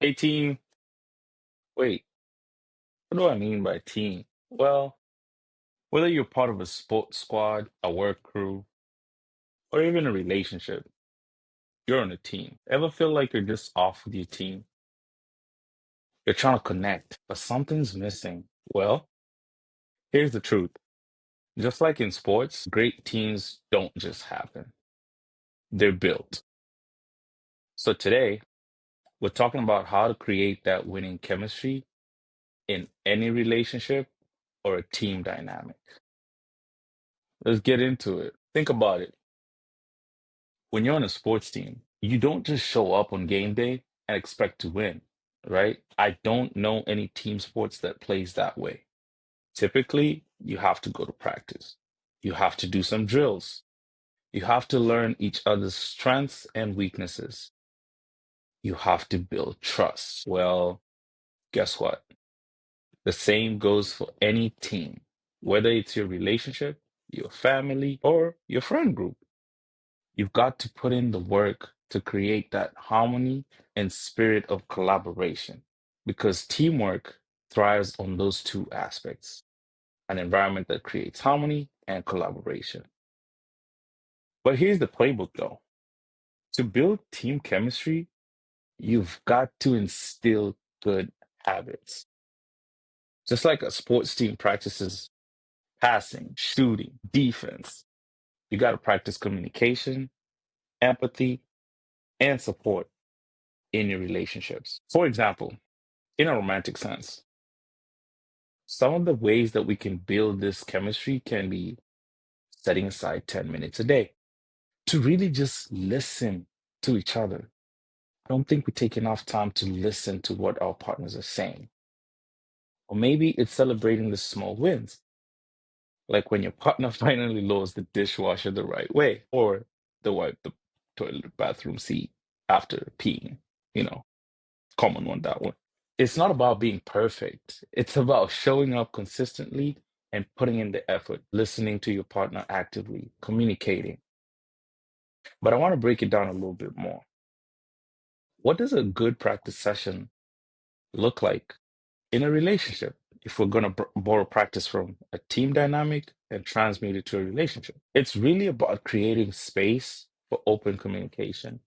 Hey team, wait, what do I mean by team? Well, whether you're part of a sports squad, a work crew, or even a relationship, you're on a team. Ever feel like you're just off with your team? You're trying to connect, but something's missing. Well, here's the truth. Just like in sports, great teams don't just happen. They're built. So today, we're talking about how to create that winning chemistry in any relationship or a team dynamic. Let's get into it. Think about it. When you're on a sports team, you don't just show up on game day and expect to win, right? I don't know any team sports that plays that way. Typically, you have to go to practice. You have to do some drills. You have to learn each other's strengths and weaknesses. You have to build trust. Well, guess what? The same goes for any team, whether it's your relationship, your family, or your friend group. You've got to put in the work to create that harmony and spirit of collaboration because teamwork thrives on those two aspects, an environment that creates harmony and collaboration. But here's the playbook though. To build team chemistry, you've got to instill good habits. Just like a sports team practices passing, shooting, defense, you got to practice communication, empathy, and support in your relationships. For example, in a romantic sense, some of the ways that we can build this chemistry can be setting aside 10 minutes a day to really just listen to each other. I don't think we take enough time to listen to what our partners are saying. Or maybe it's celebrating the small wins, like when your partner finally loads the dishwasher the right way, or they wipe the toilet bathroom seat after peeing. You know, common one, that one. It's not about being perfect. It's about showing up consistently and putting in the effort, listening to your partner actively, communicating. But I want to break it down a little bit more. What does a good practice session look like in a relationship? If we're going to borrow practice from a team dynamic and transmute it to a relationship, it's really about creating space for open communication.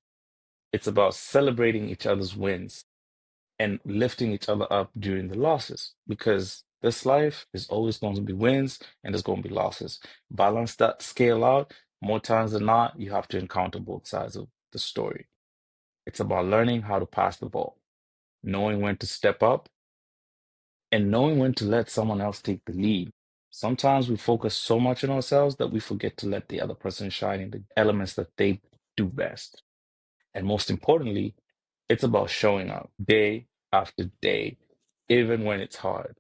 It's about celebrating each other's wins and lifting each other up during the losses because this life is always going to be wins and there's going to be losses. Balance that scale out. More times than not, you have to encounter both sides of the story. It's about learning how to pass the ball, knowing when to step up, and knowing when to let someone else take the lead. Sometimes we focus so much on ourselves that we forget to let the other person shine in the elements that they do best. And most importantly, it's about showing up day after day, even when it's hard.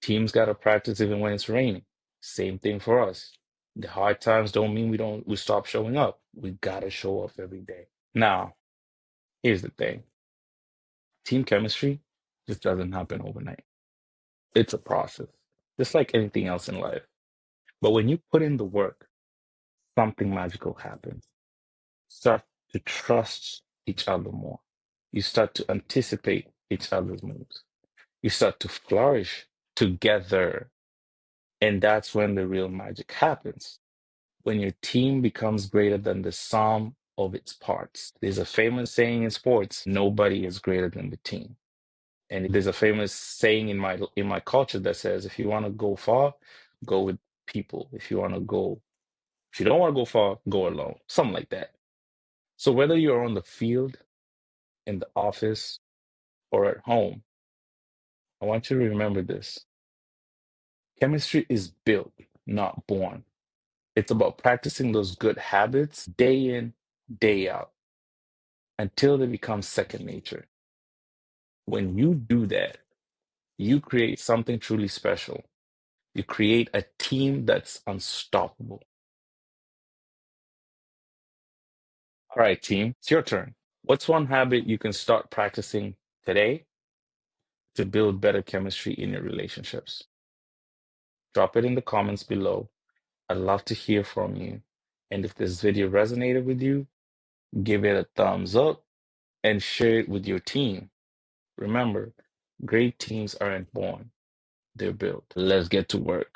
Teams got to practice even when it's raining. Same thing for us. The hard times don't mean we stop showing up. We got to show up every day. Now, here's the thing. Team chemistry just doesn't happen overnight. It's a process, just like anything else in life. But when you put in the work, something magical happens. Start to trust each other more. You start to anticipate each other's moves. You start to flourish together. And that's when the real magic happens. When your team becomes greater than the sum of its parts. There's a famous saying in sports, nobody is greater than the team. And there's a famous saying in my culture that says if you want to go far, go with people. If you don't want to go far, go alone. Something like that. So whether you're on the field, in the office, or at home, I want you to remember this. Chemistry is built, not born. It's about practicing those good habits day in, day out until they become second nature. When you do that, you create something truly special. You create a team that's unstoppable. All right, team, it's your turn. What's one habit you can start practicing today to build better chemistry in your relationships? Drop it in the comments below. I'd love to hear from you. And if this video resonated with you, give it a thumbs up and share it with your team. Remember, great teams aren't born, they're built. Let's get to work.